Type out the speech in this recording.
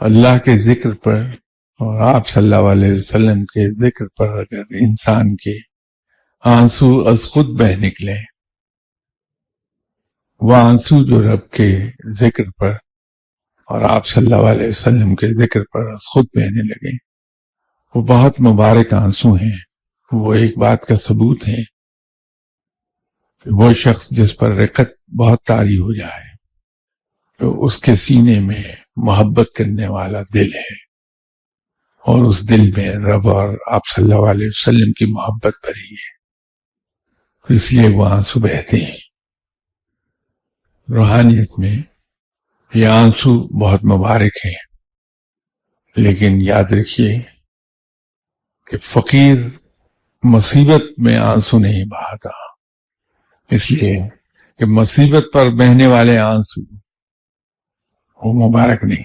अल्लाह के जिक्र पर और आप सल्लल्लाहु अलैहि वसल्लम के जिक्र पर अगर इंसान के आंसू अज खुद बह निकले, वह आंसू जो रब के जिक्र पर और आप सल्लल्लाहु अलैहि वसल्लम के जिक्र पर अज खुद बहने लगे, वो बहुत मुबारक आंसू हैं। वो एक बात का सबूत है कि वो शख्स जिस पर रिक़त बहुत तारी हो जाए, तो उसके सीने में मोहब्बत करने वाला दिल है और उस दिल में रब और आप सल्लल्लाहु अलैहि वसल्लम की मोहब्बत भरी है, तो इसलिए वो आंसू बहते हैं। रूहानियत में ये आंसू बहुत मुबारक है, लेकिन याद रखिए कि फकीर मुसीबत में आंसू नहीं बहाता, इसलिए कि मुसीबत पर बहने वाले आंसू वो मुबारक नहीं।